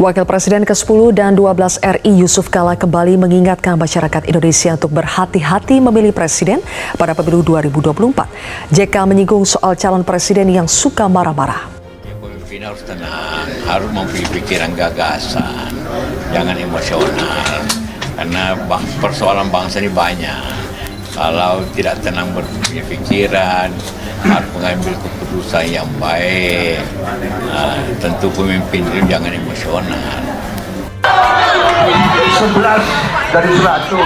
Wakil Presiden ke-10 dan 12 RI Yusuf Kala kembali mengingatkan masyarakat Indonesia untuk berhati-hati memilih presiden pada pemilu 2024. JK menyinggung soal calon presiden yang suka marah-marah. Pemimpin harus tenang, harus mempunyai pikiran gagasan, jangan emosional. Karena persoalan bangsa ini banyak. Kalau tidak tenang berpunya pikiran, harus mengambil keputusan yang baik. Tentu pemimpin itu jangan emosional. 11 dari 100.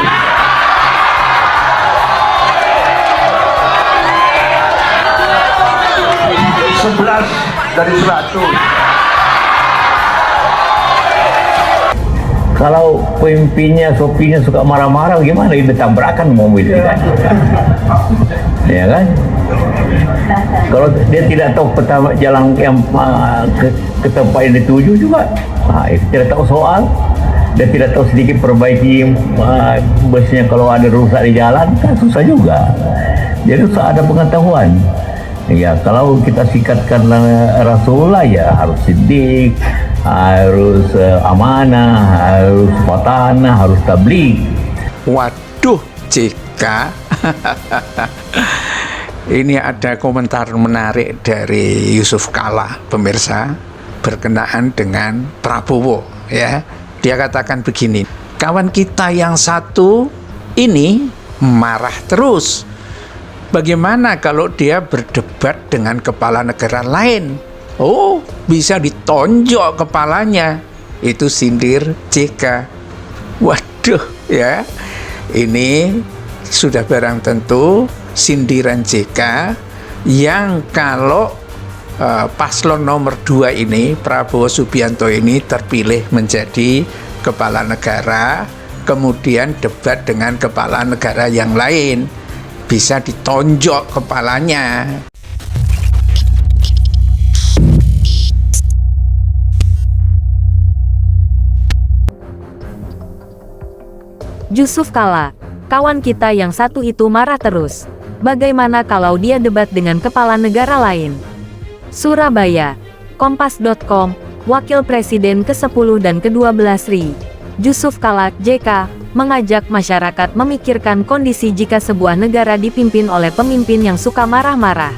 Kalau pemimpinnya, sopinya suka marah-marah, gimana? Ini tabrakan mobil kan? Ya kan? Kalau dia tidak tahu peta jalan yang ke tempat yang dituju juga, tidak tahu soal, dia tidak tahu sedikit perbaiki busnya kalau ada rusak di jalan, kan susah juga. Jadi harus ada pengetahuan. Ya, kalau kita sikatkan Rasulullah ya harus siddiq, harus amanah, harus fatanah, harus tabligh. Waduh, JK. Ini ada komentar menarik dari Yusuf Kala, pemirsa, berkenaan dengan Prabowo. Ya, dia katakan begini, kawan kita yang satu ini marah terus. Bagaimana kalau dia berdebat dengan kepala negara lain? Oh, bisa ditonjok kepalanya. Itu sindir JK. Waduh, ya. Ini sudah barang tentu sindiran JK yang kalau paslon nomor 2 ini, Prabowo Subianto ini terpilih menjadi kepala negara, kemudian debat dengan kepala negara yang lain, bisa ditonjok kepalanya. Yusuf Kala, kawan kita yang satu itu marah terus. Bagaimana kalau dia debat dengan kepala negara lain? Surabaya, Kompas.com, Wakil Presiden ke-10 dan ke-12 RI, Yusuf Kala, JK, mengajak masyarakat memikirkan kondisi jika sebuah negara dipimpin oleh pemimpin yang suka marah-marah.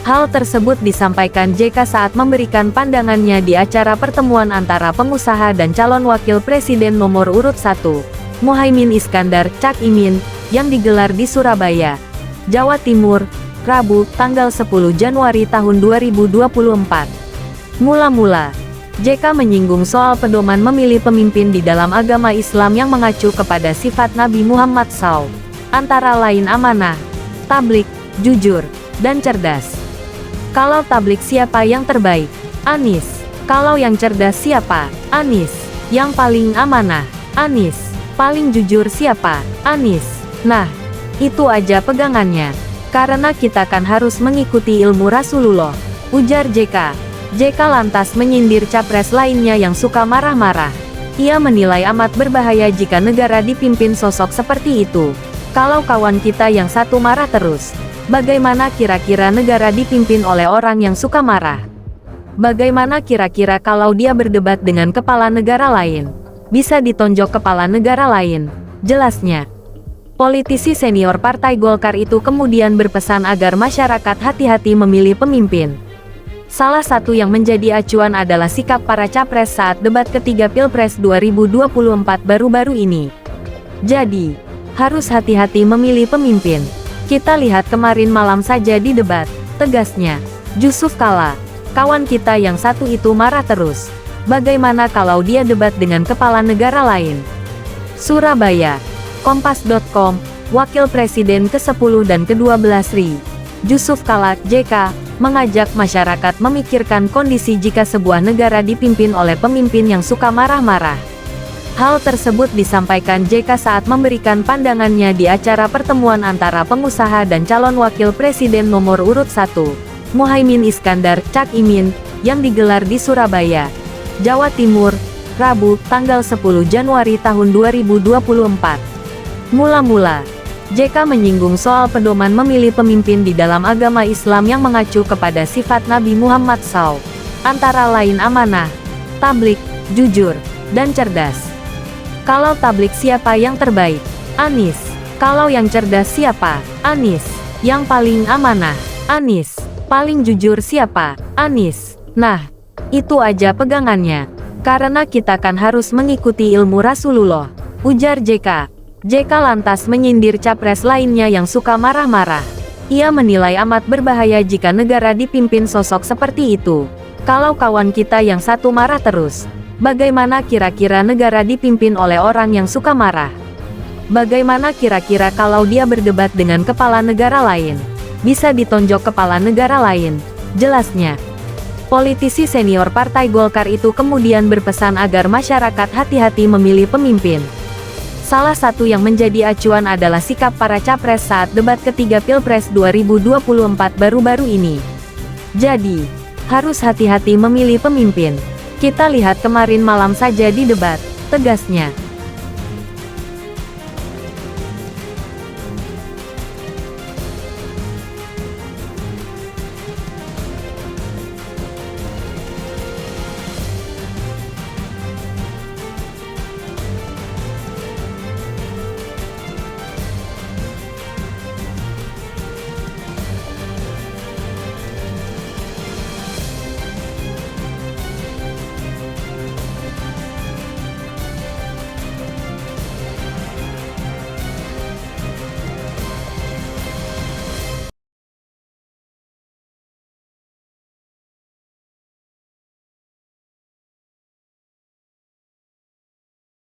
Hal tersebut disampaikan JK saat memberikan pandangannya di acara pertemuan antara pengusaha dan calon wakil presiden nomor urut 1, Muhaimin Iskandar, Cak Imin, yang digelar di Surabaya, Jawa Timur, Rabu, tanggal 10 Januari tahun 2024. Mula-mula, JK menyinggung soal pedoman memilih pemimpin di dalam agama Islam yang mengacu kepada sifat Nabi Muhammad SAW, antara lain amanah, tabligh, jujur, dan cerdas. Kalau tabligh siapa yang terbaik? Anies. Kalau yang cerdas siapa? Anies. Yang paling amanah? Anies. Paling jujur siapa? Anies. Nah, itu aja pegangannya. Karena kita kan harus mengikuti ilmu Rasulullah, ujar JK. JK lantas menyindir capres lainnya yang suka marah-marah. Ia menilai amat berbahaya jika negara dipimpin sosok seperti itu. Kalau kawan kita yang satu marah terus, bagaimana kira-kira negara dipimpin oleh orang yang suka marah? Bagaimana kira-kira kalau dia berdebat dengan kepala negara lain? Bisa ditonjok kepala negara lain, jelasnya. Politisi senior Partai Golkar itu kemudian berpesan agar masyarakat hati-hati memilih pemimpin. Salah satu yang menjadi acuan adalah sikap para capres saat debat ketiga Pilpres 2024 baru-baru ini. Jadi, harus hati-hati memilih pemimpin. Kita lihat kemarin malam saja di debat, tegasnya. Yusuf Kala, kawan kita yang satu itu marah terus. Bagaimana kalau dia debat dengan kepala negara lain? Surabaya, Kompas.com, Wakil Presiden ke-10 dan ke-12 RI, Yusuf Kala, JK, mengajak masyarakat memikirkan kondisi jika sebuah negara dipimpin oleh pemimpin yang suka marah-marah. Hal tersebut disampaikan JK saat memberikan pandangannya di acara pertemuan antara pengusaha dan calon wakil presiden nomor urut 1, Muhaimin Iskandar, Cak Imin, yang digelar di Surabaya, Jawa Timur, Rabu, tanggal 10 Januari tahun 2024. Mula-mula, JK menyinggung soal pedoman memilih pemimpin di dalam agama Islam yang mengacu kepada sifat Nabi Muhammad SAW, antara lain amanah, tabligh, jujur, dan cerdas. Kalau tablik siapa yang terbaik? Anies. Kalau yang cerdas siapa? Anies. Yang paling amanah? Anies. Paling jujur siapa? Anies. Nah, itu aja pegangannya. Karena kita kan harus mengikuti ilmu Rasulullah, ujar JK. JK lantas menyindir capres lainnya yang suka marah-marah. Ia menilai amat berbahaya jika negara dipimpin sosok seperti itu. Kalau kawan kita yang satu marah terus, bagaimana kira-kira negara dipimpin oleh orang yang suka marah? Bagaimana kira-kira kalau dia berdebat dengan kepala negara lain? Bisa ditonjok kepala negara lain, jelasnya. Politisi senior Partai Golkar itu kemudian berpesan agar masyarakat hati-hati memilih pemimpin. Salah satu yang menjadi acuan adalah sikap para capres saat debat ketiga Pilpres 2024 baru-baru ini. Jadi, harus hati-hati memilih pemimpin. Kita lihat kemarin malam saja di debat, tegasnya.